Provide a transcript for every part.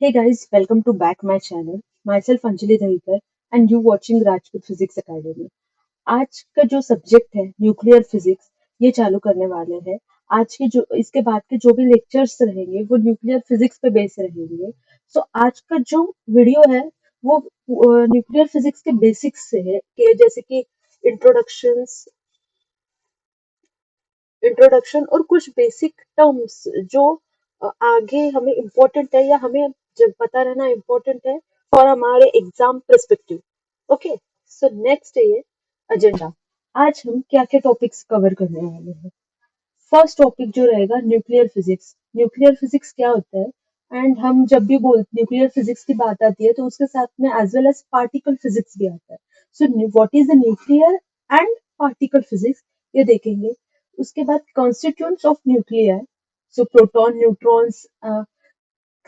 Hey guys, welcome to back my channel. Myself Anjali Dahikar and you watching Rajput Physics Academy. आज का जो subject है nuclear physics ये चालू करने वाले हैं। आज के जो इसके बाद के जो भी लेक्चर्स रहेंगे वो न्यूक्लियर फिजिक्स पे बेस रहेंगे। सो आज का जो वीडियो है वो न्यूक्लियर फिजिक्स के बेसिक्स से है कि जैसे कि इंट्रोडक्शंस इंट्रोडक्शन और कुछ बेसिक टर्म्स जो आगे हमें इम्पोर्टेंट है या हमें जब पता रहना इम्पोर्टेंट है फॉर हमारे exam perspective. Okay, so next है ये एजेंडा। आज हम क्या क्या टॉपिक्स कवर करने वाले हैं। फर्स्ट टॉपिक जो रहेगा न्यूक्लियर फिजिक्स। न्यूक्लियर फिजिक्स क्या होता है एंड हम जब भी बोल न्यूक्लियर फिजिक्स की बात आती है तो उसके साथ में as well as particle physics भी आता है। So what is the nuclear and particle physics ये देखेंगे। उसके बाद constituents of nuclear, so proton neutrons,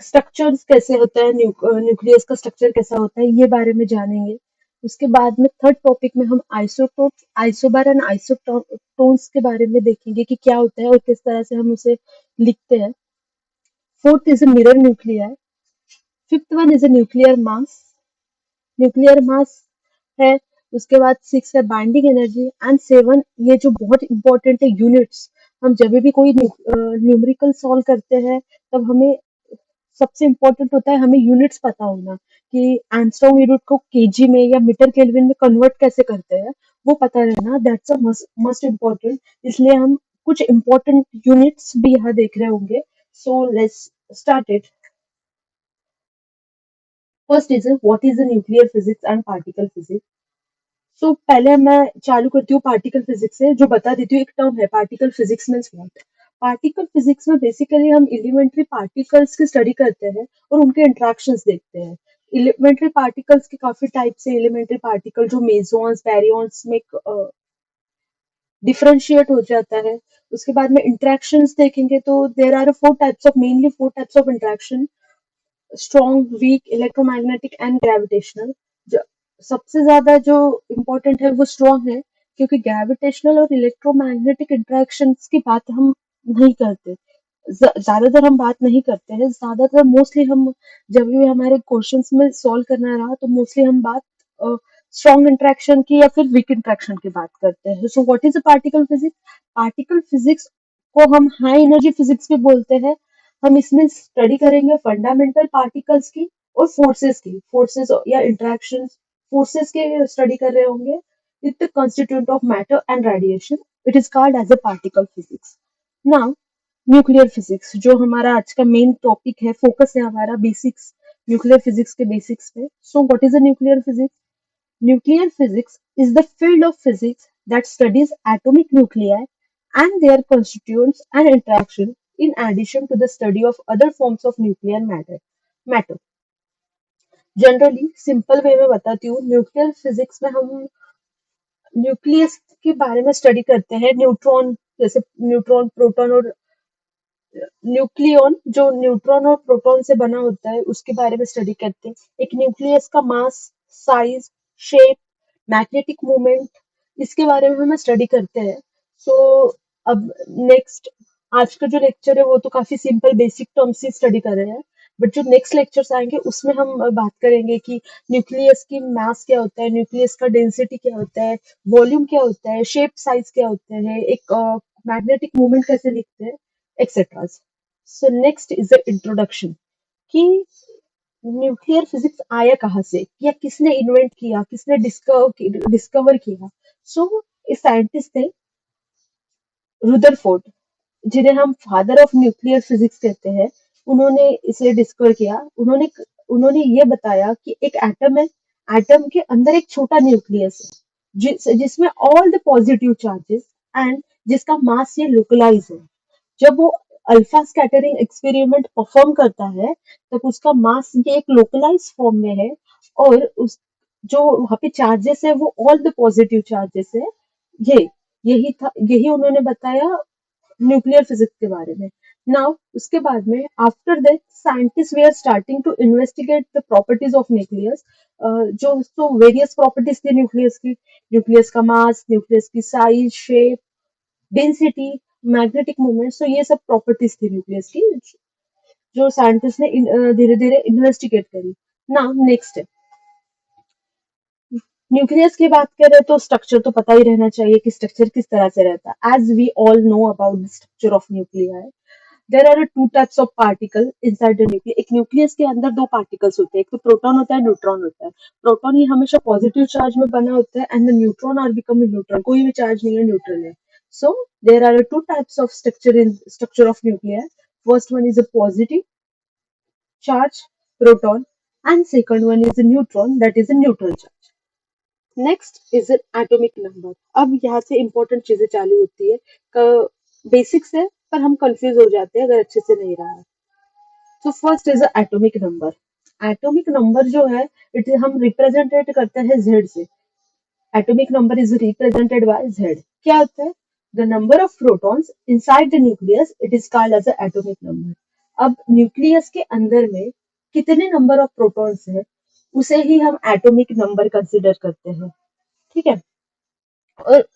structures कैसे होता है, न्यूक्लियस का स्ट्रक्चर कैसा होता है ये बारे में जानेंगे। उसके बाद में थर्ड टॉपिक में हम आइसोटोप्स, आइसोबार एंड आइसोटोन्स के बारे में देखेंगे कि क्या होता है और किस तरह से हम उसे लिखते हैं। Fourth is a mirror nuclear. Fifth one is a nuclear mass. Nuclear mass है। उसके बाद सिक्स है बाइंडिंग एनर्जी एंड सेवन ये जो बहुत इंपॉर्टेंट है यूनिट्स। हम जब भी कोई न्यूमेरिकल सॉल्व करते हैं तब हमें सबसे इम्पोर्टेंट होता है हमें यूनिट्स पता होना कि एंगस्ट्रॉम यूनिट को केजी में या मीटर केल्विन में कन्वर्ट कैसे करते हैं, वो पता रहना दैट्स अ मस्ट इम्पोर्टेंट। इसलिए हम कुछ इम्पोर्टेंट यूनिट्स भी यहाँ देख रहे होंगे। So let's start it. First is what is the nuclear physics and particle physics. So पहले मैं चालू करती हूँ पार्टिकल फिजिक्स से, जो बता देती हूँ। एक टर्म है particle physics means what. Particle physics में बेसिकली हम एलिमेंट्री पार्टिकल्स की स्टडी करते हैं और उनके इंट्रैक्शंस देखते हैं। एलिमेंट्री पार्टिकल्स के काफी टाइप्स है। एलिमेंट्री पार्टिकल जो मेसॉन्स बैरियॉन्स में डिफरेंशिएट हो जाता है। उसके बाद में इंट्रैक्शंस देखेंगे तो there are four types of, mainly four types of interaction: strong, weak, electromagnetic and gravitational. सबसे ज्यादा जो इम्पोर्टेंट है वो स्ट्रॉन्ग है, क्योंकि ग्रेविटेशनल और इलेक्ट्रोमैग्नेटिक इंटरेक्शंस की बात हम नहीं करते। ज्यादातर हम बात नहीं करते हैं। ज्यादातर मोस्टली हम जब भी हमारे क्वेश्चंस में सॉल्व करना रहा तो मोस्टली हम बात स्ट्रॉन्ग इंटरेक्शन की या फिर वीक इंटरेक्शन की बात करते हैं। सो what is a particle physics. Particle physics को हम हाई एनर्जी फिजिक्स भी बोलते हैं। हम इसमें स्टडी करेंगे फंडामेंटल पार्टिकल्स की और फोर्सेस की, फोर्सेस या इंटरेक्शन फोर्सेस के स्टडी कर रहे होंगे with the constituent of matter and radiation. It is called as a particle physics. Now, nuclear physics जो हमारा आज का मेन टॉपिक है, फोकस है हमारा बेसिक्स, न्यूक्लियर फिजिक्स के बेसिक्स पे। सो what is a nuclear physics. Nuclear physics is the field of physics that studies atomic nuclei and their constituents and interaction, in addition to the study of other forms of nuclear matter. Generally simple way में बताती हूँ, nuclear physics में हम nucleus के बारे में study करते हैं। न्यूट्रॉन, जैसे न्यूट्रॉन, प्रोटॉन और न्यूक्लियन जो न्यूट्रॉन और प्रोटॉन से बना होता है उसके बारे में स्टडी करते हैं। एक न्यूक्लियस का मास, साइज, शेप, मैग्नेटिक मोमेंट, इसके बारे में हम स्टडी करते हैं। सो अब नेक्स्ट, आज का जो लेक्चर है वो तो काफी सिंपल बेसिक टर्म्स ही स्टडी कर रहे हैं, बट जो नेक्स्ट लेक्चर्स आएंगे उसमें हम बात करेंगे कि न्यूक्लियस की मास क्या होता है, न्यूक्लियस का डेंसिटी क्या होता है, वॉल्यूम क्या होता है, शेप साइज क्या होते हैं, एक मैग्नेटिक मोमेंट कैसे लिखते हैं, etcetera. So next is the introduction कि न्यूक्लियर फिजिक्स आया कहाँ से, या किसने इन्वेंट किया, किसने डिस्कवर किया। सो इस साइंटिस्ट थे रुदरफोर्ड, जिन्हें हम फादर ऑफ न्यूक्लियर फिजिक्स कहते हैं। उन्होंने इसे डिस्कवर किया। उन्होंने उन्होंने ये बताया कि एक एटम है, एटम के अंदर एक छोटा न्यूक्लियस है जिसमें all the positive charges and जिसका मास ये लोकलाइज है। जब वो अल्फा स्कैटरिंग एक्सपेरिमेंट परफॉर्म करता है तब उसका मास ये एक लोकलाइज फॉर्म में है, और उस जो वहां पे चार्जेस है वो ऑल द पॉजिटिव चार्जेस है। ये यही उन्होंने बताया न्यूक्लियर फिजिक्स के बारे में। नाउ उसके बाद में आफ्टर दैट साइंटिस्ट वे are starting to investigate the properties of nucleus. जो तो वेरियस प्रॉपर्टीज थी न्यूक्लियस की, न्यूक्लियस का मास, न्यूक्लियस की size, shape, density, magnetic moment. So ये सब प्रॉपर्टीज थी न्यूक्लियस की जो साइंटिस्ट ने धीरे धीरे इन्वेस्टिगेट करी। ना नेक्स्ट है न्यूक्लियस की बात करें तो स्ट्रक्चर तो पता ही रहना चाहिए कि स्ट्रक्चर किस तरह से रहता है। As we all know about the structure of nuclei, there are two types of particle inside the nucleus. एक न्यूक्लियस के अंदर दो पार्टिकल्स होते हैं, एक तो प्रोटॉन होता है, न्यूट्रॉन होता है। प्रोटॉन ही हमेशा पॉजिटिव चार्ज में बना होता है and the neutron are become neutral, कोई भी चार्ज नहीं है, न्यूट्रल है। So there are two types of structure in structure of nuclear. First one is a positive charge proton and second one is a neutron that is a neutral charge. Next is an atomic number. अब यहाँ से important चीजें चालू होती है। Basics है पर हम कंफ्यूज हो जाते हैं अगर अच्छे से नहीं रहा। तो first is atomic number. Atomic number जो है इट हम रिप्रेजेंटेट करते हैं जेड से। Atomic number is represented by Z. क्या होता है? The number of protons inside the nucleus it is called as atomic number. अब न्यूक्लियस के अंदर में कितने नंबर ऑफ प्रोटॉन्स है उसे ही हम एटॉमिक नंबर कंसिडर करते हैं। ठीक है, और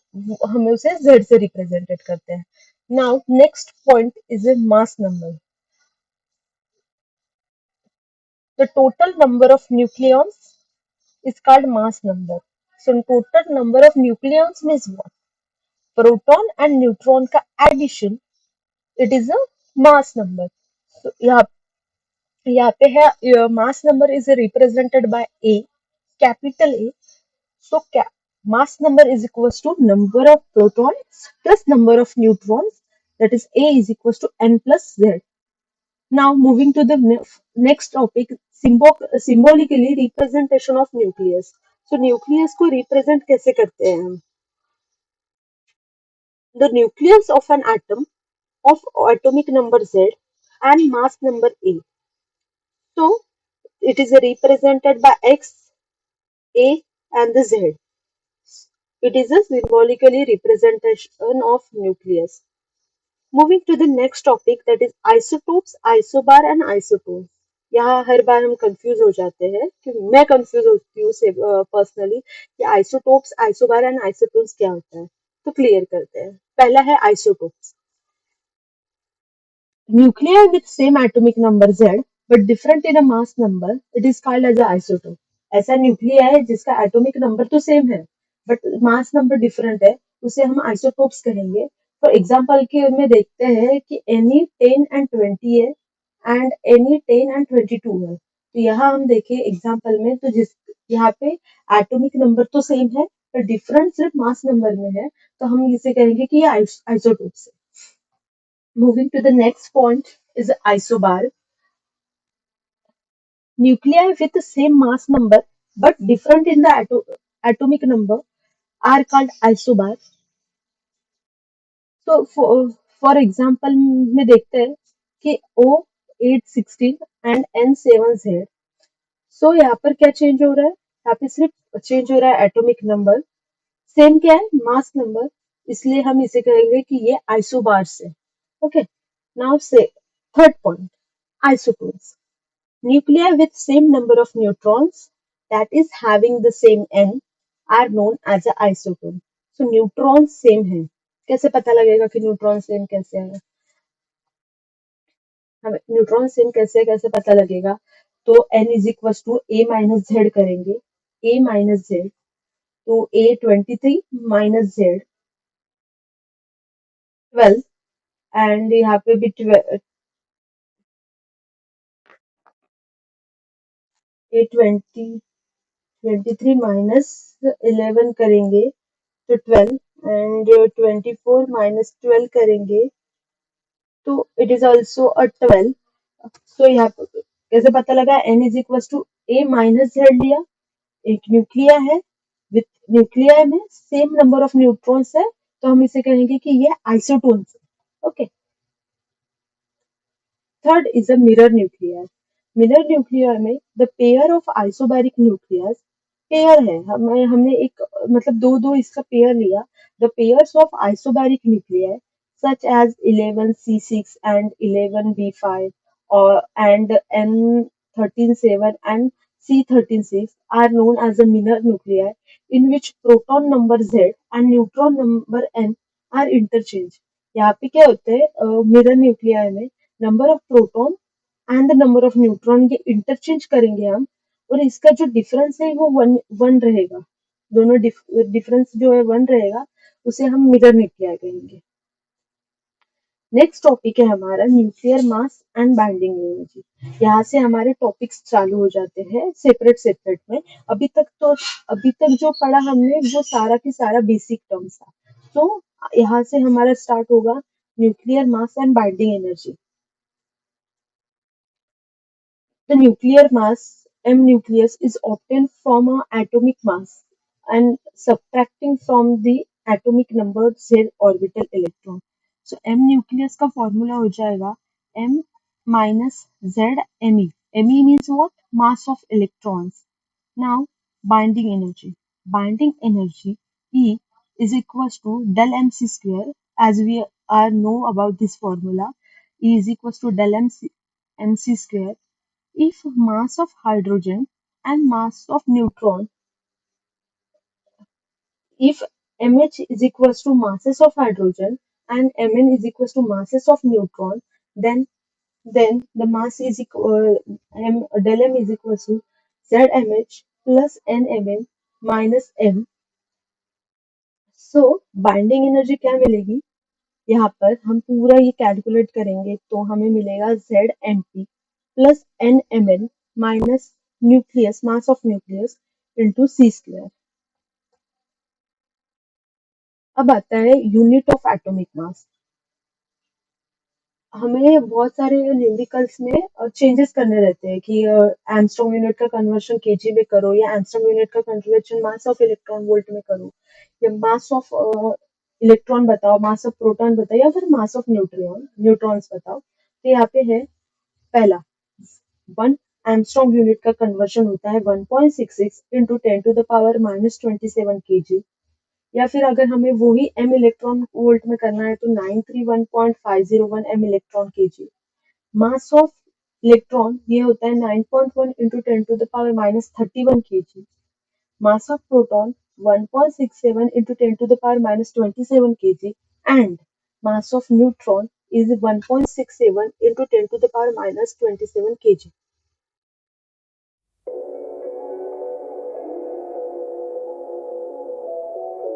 हम उसे z से रिप्रेजेंटेड करते हैं। Now next point is a mass number. The total number of nucleons is called mass number. So total number of nucleons means what? Proton and neutron का addition, it is a mass number. So यहाँ पे है mass number is represented by A, capital A. So mass number is equals to number of protons plus number of neutrons, that is A is equals to n plus z. Now moving to the next topic, symbolically representation of nucleus. So nucleus को represent कैसे करते हैं हम? The nucleus of an atom of atomic number Z and mass number A. So it is represented by X, A and the Z. It is a symbolically representation of nucleus. Moving to the next topic, that is isotopes, isobar and isotopes. यहाँ हर बार हम confuse हो जाते हैं कि मैं confuse होती हूँ personally कि आइसोटोप्स, आइसोबार एंड आइसोटोन्स क्या होता है। तो क्लियर करते हैं। पहला है isotopes. Nuclear with same atomic number Z but different in a mass number, it is called as isotope. ऐसा न्यूक्लियर है जिसका एटॉमिक नंबर तो सेम है बट मास नंबर डिफरेंट है, उसे हम आइसोटोप्स कहेंगे। फॉर एग्जाम्पल के में देखते हैं कि एनी 10 एंड 20 है एंड एनी 10 एंड 22 है। तो यहाँ हम देखें एग्जाम्पल में, तो जिस यहाँ पे एटॉमिक नंबर तो सेम है पर डिफरेंस सिर्फ मास नंबर में है, तो हम इसे कहेंगे कि ये आइसोटोप्स है। Moving to the next point is isobar. Nuclei with the same mass number but different in the atomic number are called isobar. So for example में देखते हैं कि O816 and N7Z. So यहाँ पर क्या चेंज हो रहा है? यहाँ पे सिर्फ चेंज हो रहा है एटॉमिक नंबर, सेम क्या है? मास नंबर, इसलिए हम इसे कहेंगे कि ये आइसोबार्स है। ओके, नाउ से third point, isotones. Nuclei with same number of neutrons, that is having the same n, are known as a isotope. So neutrons same है। कैसे पता लगेगा कि न्यूट्रॉन सेम कैसे है? हमें न्यूट्रॉन सेम कैसे पता लगेगा? तो n is equal to a minus Z करेंगे, a माइनस जेड, तो A23 माइनस जेड 12 एंड यहाँ पे भी A23 माइनस 11 करेंगे तो 12 एंड 24 माइनस 12 करेंगे तो इट इज ऑल्सो अ 12। सो यहाँ पर कैसे पता लगा? n is equal to a minus Z लिया, एक न्यूक्लिया है विथ न्यूक्लिया में सेम नंबर ऑफ न्यूट्रॉन्स है, तो हम इसे कहेंगे कि ये आइसोटोन्स है। Okay, third is a mirror nuclear. Mirror nuclear में the pair of isobaric nucleus, pair है, हमने एक मतलब दो दो इसका पेयर लिया। The pairs of isobaric nuclear such as 11C6 and 11B5 or and N137 and C136 are known as a minor nuclei in which proton number Z and neutron number N are interchanged। यहाँ पे क्या होता है mirror nuclear में? Number of proton and the number of neutron, ये interchange करेंगे हम, और इसका जो डिफरेंस है वो वन वन रहेगा। दोनों डिफरेंस जो है वन रहेगा, उसे हम मिरर न्यूक्लियाई कहेंगे। नेक्स्ट टॉपिक है हमारा nuclear mass and binding energy. यहाँ से हमारे टॉपिक्स चालू हो जाते हैं सेपरेट सेपरेट में। अभी तक जो पढ़ा हमने वो सारा की सारा बेसिक टर्म्स था। तो यहाँ से हमारा स्टार्ट होगा nuclear mass and binding energy. The nuclear mass M nucleus is obtained from a atomic mass and subtracting from the atomic number Z orbital electron. So M nucleus का formula हो जाएगा M minus Z Me. Me means what? Mass of electrons. Now binding energy. Binding energy E is equals to del mc square, as we are know about this formula. E is equals to del mc square. If mass of hydrogen and mass of neutron, if mh is equals to masses of hydrogen and mn is equals to masses of neutron, then the mass is equal del m is equals to zmh plus nmn minus m. So binding energy क्या मिलेगी? यहाँ पर हम पूरा ये calculate करेंगे तो हमें मिलेगा Z M P plus N M N minus nucleus mass of nucleus into C square. अब आता है यूनिट ऑफ एटॉमिक मास। हमें बहुत सारे न्यूमेरिकल्स में चेंजेस करने रहते हैं कि एंगस्ट्रॉम यूनिट का कन्वर्शन केजी में करो, या एंगस्ट्रॉम यूनिट का conversion mass of electron volt में करो, या मास ऑफ इलेक्ट्रॉन बताओ, मास ऑफ प्रोटॉन बताओ, या फिर मास ऑफ न्यूट्रॉन्स बताओ। तो यहाँ पे है पहला, वन एंगस्ट्रॉम यूनिट का कन्वर्शन होता है 1.66 into 10 to the power-27 kg। या फिर अगर हमें वही एम इलेक्ट्रॉन वोल्ट में करना है तो 931.501 M electron kg. Mass of electron ये होता है 9.1 into 10 to the power-31 kg। Mass of proton 1.67 into 10 to the power-27 kg, and mass of neutron is 1.67 into 10 to the power minus 27 kg.